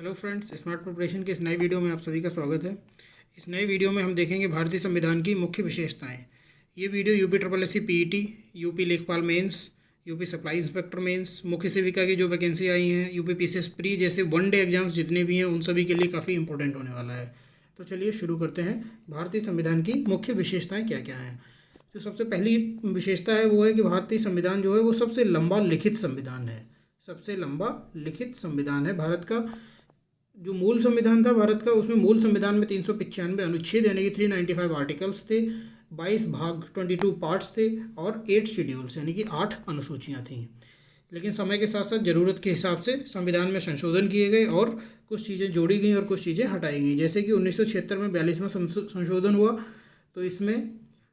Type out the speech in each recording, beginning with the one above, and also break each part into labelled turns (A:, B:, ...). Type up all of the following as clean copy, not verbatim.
A: Hello friends, smart preparation की इस नई वीडियो में आप सभी का स्वागत है। इस नई वीडियो में हम देखेंगे भारतीय संविधान की मुख्य विशेषताएं। ये video UP triple S C PET, UP Lekhpal mains, UP supply inspector mains, मुख्य सेविका की जो वैकेंसी आई हैं, यूपी पीसीएस प्री जैसे वन डे एग्जाम्स जितने भी हैं उन सभी के लिए काफ़ी इंपॉर्टेंट होने वाला है। तो चलिए शुरू करते हैं। भारतीय संविधान की मुख्य विशेषताएँ क्या क्या हैं। जो सबसे पहली विशेषता है वो है कि भारतीय संविधान जो है वो सबसे लंबा लिखित संविधान है। सबसे लंबा लिखित संविधान है भारत का। जो मूल संविधान था भारत का, उसमें मूल संविधान में 395 अनुच्छेद यानी कि 395 आर्टिकल्स थे, 22 भाग 22 पार्ट्स थे और 8 शेड्यूल्स यानी कि 8 अनुसूचियाँ थीं। लेकिन समय के साथ साथ ज़रूरत के हिसाब से संविधान में संशोधन किए गए और कुछ चीज़ें जोड़ी गई और कुछ चीज़ें हटाई गई। जैसे कि 1976 में 42वां संशोधन हुआ, तो इसमें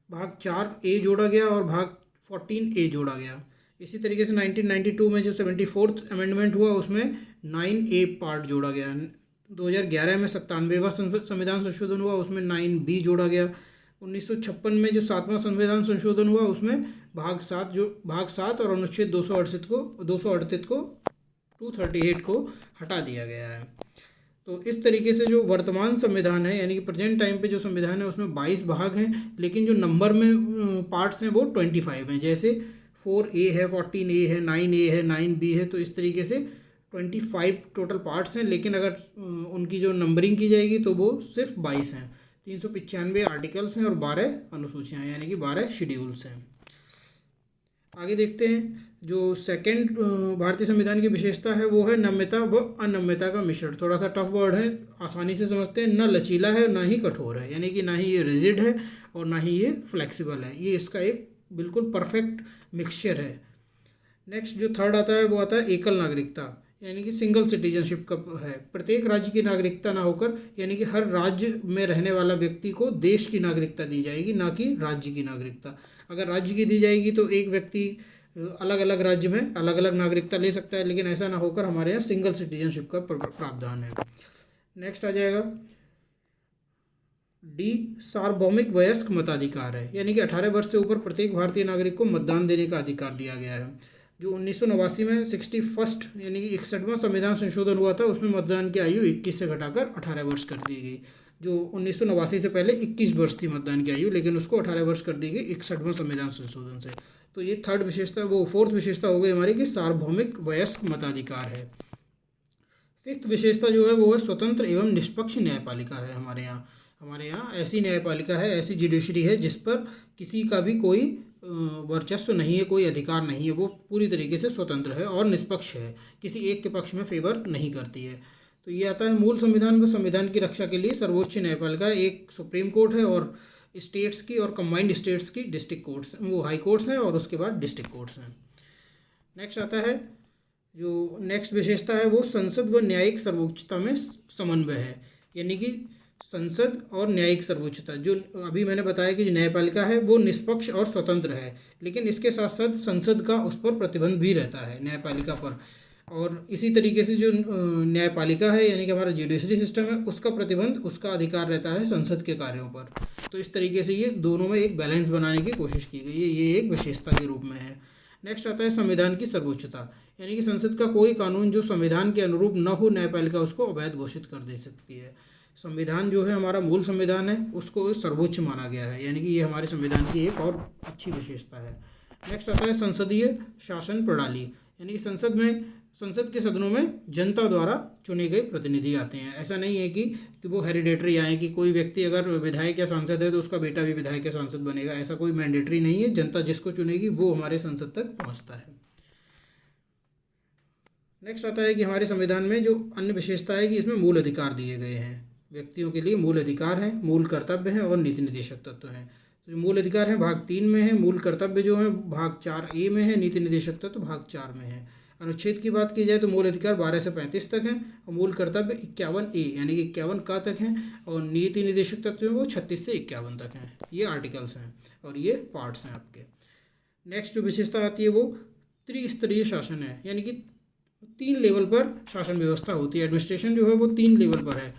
A: भाग 4A जोड़ा गया और भाग 14A जोड़ा गया। इसी तरीके से 1992 में जो 74th अमेंडमेंट हुआ उसमें 9A पार्ट जोड़ा गया। 2011 में 97वां संविधान संशोधन हुआ, उसमें 9B जोड़ा गया। 1956 में जो 7वां संविधान संशोधन हुआ उसमें भाग 7 और अनुच्छेद 238 को 238 को हटा दिया गया है। तो इस तरीके से जो वर्तमान संविधान है यानी कि प्रेजेंट टाइम पे जो संविधान है उसमें 22 भाग हैं, लेकिन जो नंबर में पार्ट्स हैं वो 25 हैं। जैसे 4A है, 14A है, 9A है, 9B है, तो इस तरीके से 25 टोटल पार्ट्स हैं। लेकिन अगर उनकी जो नंबरिंग की जाएगी तो वो सिर्फ 22 हैं। 395 आर्टिकल्स हैं और 12 अनुसूचियाँ यानी कि 12 शेड्यूल्स हैं। आगे देखते हैं। जो सेकंड भारतीय संविधान की विशेषता है वो है नम्यता व अनम्यता का मिश्रण। थोड़ा सा टफ वर्ड है, आसानी से समझते हैं। न लचीला है ना ही कठोर है, यानी कि ना ही ये रिजिड है और ना ही ये फ्लेक्सिबल है। ये इसका एक बिल्कुल परफेक्ट मिक्सचर है। नेक्स्ट जो थर्ड आता है वो आता है एकल नागरिकता, यानी कि सिंगल सिटीजनशिप का है। प्रत्येक राज्य की नागरिकता ना होकर यानी कि हर राज्य में रहने वाला व्यक्ति को देश की नागरिकता दी जाएगी, ना कि राज्य की नागरिकता। अगर राज्य की दी जाएगी तो एक व्यक्ति अलग अलग राज्य में अलग अलग नागरिकता ले सकता है, लेकिन ऐसा ना होकर हमारे यहाँ सिंगल सिटीजनशिप का प्रावधान है। नेक्स्ट आ जाएगा डी, सार्वभौमिक वयस्क मताधिकार है, यानी कि 18 वर्ष से ऊपर प्रत्येक भारतीय नागरिक को मतदान देने का अधिकार दिया गया है। जो 1989 में 61st यानी कि 61वां संविधान संशोधन हुआ था उसमें मतदान की आयु 21 से घटाकर 18 वर्ष कर दी गई। जो 1989 से पहले 21 वर्ष थी मतदान की आयु, लेकिन उसको 18 वर्ष कर दी गई 61वां संविधान संशोधन से। तो ये थर्ड विशेषता, वो फोर्थ विशेषता हो गई हमारी कि सार्वभौमिक वयस्क मताधिकार है। फिफ्थ विशेषता जो है वो है स्वतंत्र एवं निष्पक्ष न्यायपालिका है। हमारे यहाँ ऐसी न्यायपालिका है, ऐसी जुडिशरी है जिस पर किसी का भी कोई वर्चस्व नहीं है, कोई अधिकार नहीं है। वो पूरी तरीके से स्वतंत्र है और निष्पक्ष है, किसी एक के पक्ष में फेवर नहीं करती है। तो ये आता है मूल संविधान व संविधान की रक्षा के लिए सर्वोच्च न्यायपालिका। एक सुप्रीम कोर्ट है और स्टेट्स की और कंबाइंड स्टेट्स की डिस्ट्रिक्ट कोर्ट्स, वो हाई कोर्ट्स हैं और उसके बाद डिस्ट्रिक्ट कोर्ट्स हैं। नेक्स्ट आता है, जो नेक्स्ट विशेषता है वो संसद व न्यायिक सर्वोच्चता में समन्वय है, यानी कि संसद और न्यायिक सर्वोच्चता। जो अभी मैंने बताया कि जो न्यायपालिका है वो निष्पक्ष और स्वतंत्र है, लेकिन इसके साथ साथ संसद का उस पर प्रतिबंध भी रहता है न्यायपालिका पर। और इसी तरीके से जो न्यायपालिका है यानी कि हमारा जुडिशरी सिस्टम है उसका प्रतिबंध, उसका अधिकार रहता है संसद के कार्यों पर। तो इस तरीके से ये दोनों में एक बैलेंस बनाने की कोशिश की गई है, ये एक विशेषता के रूप में है। नेक्स्ट आता है संविधान की सर्वोच्चता, यानी कि संसद का कोई कानून जो संविधान के अनुरूप न हो न्यायपालिका उसको अवैध घोषित कर दे सकती है। संविधान जो है हमारा मूल संविधान है उसको सर्वोच्च माना गया है, यानी कि ये हमारे संविधान की एक और अच्छी विशेषता है। नेक्स्ट आता है संसदीय शासन प्रणाली, यानी कि संसद के सदनों में जनता द्वारा चुने गए प्रतिनिधि आते हैं। ऐसा नहीं है कि वो हेरिडेटरी आए, कि कोई व्यक्ति अगर विधायक या सांसद है तो उसका बेटा भी विधायक या सांसद बनेगा, ऐसा कोई मैंडेटरी नहीं है। जनता जिसको चुनेगी वो हमारे संसद तक पहुँचता है। नेक्स्ट आता है कि हमारे संविधान में जो अन्य विशेषता है कि इसमें मूल अधिकार दिए गए हैं। व्यक्तियों के लिए मूल अधिकार हैं, मूल कर्तव्य हैं और नीति निर्देशक तत्व हैं। तो जो मूल अधिकार हैं भाग 3 में है, मूल कर्तव्य जो है भाग 4A में है, नीति निर्देशक तत्व भाग 4 में है। अनुच्छेद की बात की जाए तो मूल अधिकार 12 से 35 तक हैं और मूल कर्तव्य 51A यानी कि 51 का तक हैं, और नीति निर्देशक तत्व हैं वो 36 से 51 तक हैं। ये आर्टिकल्स हैं और ये पार्ट्स हैं आपके। नेक्स्ट जो विशेषता आती है वो त्रिस्तरीय शासन है, यानी कि 3 लेवल पर शासन व्यवस्था होती है। एडमिनिस्ट्रेशन जो है वो 3 लेवल पर है।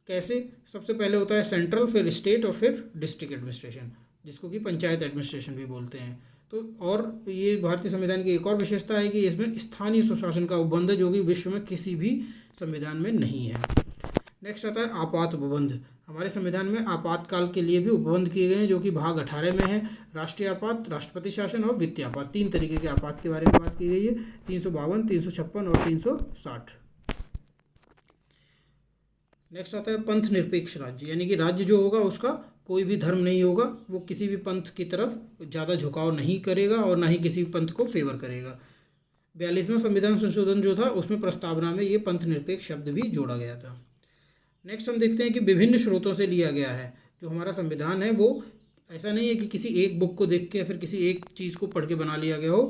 A: कैसे? सबसे पहले होता है सेंट्रल, फिर स्टेट और फिर डिस्ट्रिक्ट एडमिनिस्ट्रेशन, जिसको कि पंचायत एडमिनिस्ट्रेशन भी बोलते हैं। तो तो और ये भारतीय संविधान की एक और विशेषता है कि इसमें स्थानीय स्वशासन का उपबंध है, जो कि विश्व में किसी भी संविधान में नहीं है। नेक्स्ट आता है आपात उपबंध। हमारे संविधान में आपातकाल के लिए भी उपबंध किए गए हैं, जो कि भाग 18 में है। राष्ट्रीय आपात, राष्ट्रपति शासन और वित्तीय आपात, 3 तरीके के आपात के बारे में बात की गई है, 352, 356 और 360। नेक्स्ट आता है पंथ निरपेक्ष राज्य, यानी कि राज्य जो होगा उसका कोई भी धर्म नहीं होगा, वो किसी भी पंथ की तरफ ज़्यादा झुकाव नहीं करेगा और ना ही किसी भी पंथ को फेवर करेगा। 42वां संविधान संशोधन जो था उसमें प्रस्तावना में ये पंथ निरपेक्ष शब्द भी जोड़ा गया था। नेक्स्ट हम देखते हैं कि विभिन्न स्रोतों से लिया गया है। जो हमारा संविधान है वो ऐसा नहीं है कि किसी एक बुक को देख के या फिर किसी एक चीज़ को पढ़ के बना लिया गया हो।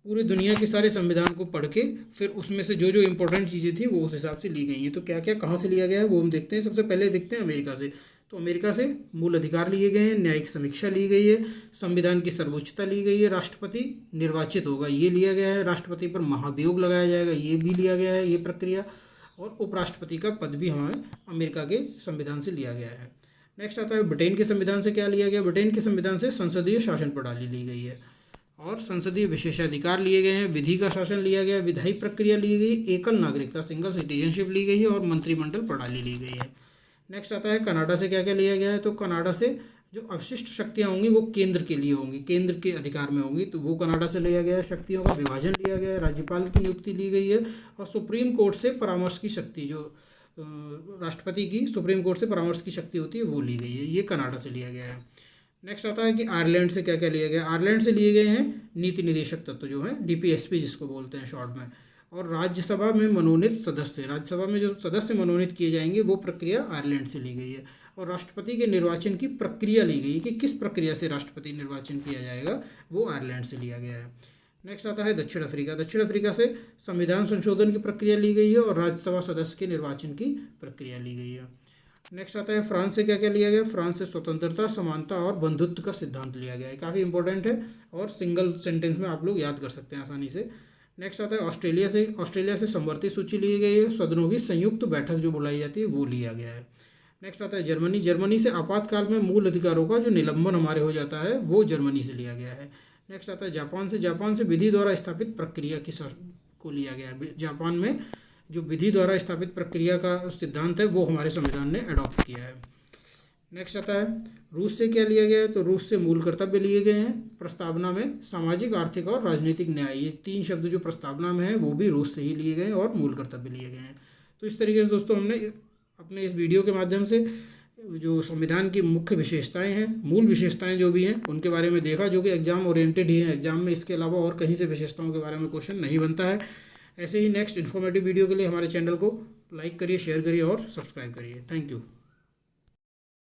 A: पूरी दुनिया के सारे संविधान को पढ़ के फिर उसमें से जो जो इम्पोर्टेंट चीज़ें थी वो उस हिसाब से ली गई हैं। तो क्या क्या कहाँ से लिया गया है वो हम देखते हैं। सबसे पहले देखते हैं अमेरिका से। तो अमेरिका से मूल अधिकार लिए गए हैं, न्यायिक समीक्षा ली गई है, संविधान की सर्वोच्चता ली गई है, राष्ट्रपति निर्वाचित होगा ये लिया गया है, राष्ट्रपति पर महाभियोग लगाया जाएगा ये भी लिया गया है ये प्रक्रिया, और उपराष्ट्रपति का पद भी हमें अमेरिका के संविधान से लिया गया है। नेक्स्ट आता है ब्रिटेन के संविधान से क्या लिया गया। ब्रिटेन के संविधान से संसदीय शासन प्रणाली ली गई है और संसदीय विशेषाधिकार लिए गए हैं, विधि का शासन लिया गया, विधायी प्रक्रिया ली गई, एकल नागरिकता सिंगल सिटीजनशिप ली गई है और मंत्रिमंडल प्रणाली ली गई है। नेक्स्ट आता है कनाडा से क्या क्या लिया गया है। तो कनाडा से जो अवशिष्ट शक्तियाँ होंगी वो केंद्र के लिए होंगी, केंद्र के अधिकार में होंगी, तो वो कनाडा से लिया गया है। शक्तियों का विभाजन लिया गया है, राज्यपाल की नियुक्ति ली गई है और सुप्रीम कोर्ट से परामर्श की शक्ति, जो राष्ट्रपति की सुप्रीम कोर्ट से परामर्श की शक्ति होती है वो ली गई है, ये कनाडा से लिया गया है। नेक्स्ट आता है कि आयरलैंड से क्या क्या लिया गया। आयरलैंड से लिए गए हैं नीति निदेशक तत्व जो है DPSP जिसको बोलते हैं शॉर्ट में, और राज्यसभा में मनोनीत सदस्य, राज्यसभा में जो सदस्य मनोनीत किए जाएंगे वो प्रक्रिया आयरलैंड से ली गई है। और राष्ट्रपति के निर्वाचन की प्रक्रिया ली गई कि किस प्रक्रिया से राष्ट्रपति निर्वाचन किया जाएगा वो आयरलैंड से लिया गया है। नेक्स्ट आता है दक्षिण अफ्रीका। दक्षिण अफ्रीका से संविधान संशोधन की प्रक्रिया ली गई है और राज्यसभा सदस्य के निर्वाचन की प्रक्रिया ली गई है। नेक्स्ट आता है फ्रांस से क्या क्या लिया गया। फ्रांस से स्वतंत्रता, समानता और बंधुत्व का सिद्धांत लिया गया है, काफ़ी इंपॉर्टेंट है और सिंगल सेंटेंस में आप लोग याद कर सकते हैं आसानी से। नेक्स्ट आता है ऑस्ट्रेलिया से। ऑस्ट्रेलिया से संवर्ती सूची ली गई है, सदनों की संयुक्त बैठक जो बुलाई जाती है वो लिया गया है। नेक्स्ट आता है जर्मनी। जर्मनी से आपातकाल में मूल अधिकारों का जो निलंबन हमारे हो जाता है वो जर्मनी से लिया गया है। नेक्स्ट आता है जापान से। जापान से विधि द्वारा स्थापित प्रक्रिया को लिया गया है। जापान में जो विधि द्वारा स्थापित प्रक्रिया का सिद्धांत है वो हमारे संविधान ने अडॉप्ट किया है। नेक्स्ट आता है रूस से क्या लिया गया है। तो रूस से मूल कर्तव्य लिए गए हैं प्रस्तावना में, सामाजिक, आर्थिक और राजनीतिक न्याय, ये 3 शब्द जो प्रस्तावना में है वो भी रूस से ही लिए गए हैं और मूल कर्तव्य लिए गए हैं। तो इस तरीके से दोस्तों हमने अपने इस वीडियो के माध्यम से जो संविधान की मुख्य विशेषताएं हैं, मूल विशेषताएं जो भी हैं उनके बारे में देखा, जो कि एग्जाम ओरिएंटेड ही है। एग्जाम में इसके अलावा और कहीं से विशेषताओं के बारे में क्वेश्चन नहीं बनता है। ऐसे ही नेक्स्ट इन्फॉर्मेटिव वीडियो के लिए हमारे चैनल को लाइक करिए, शेयर करिए और सब्सक्राइब करिए। Thank you.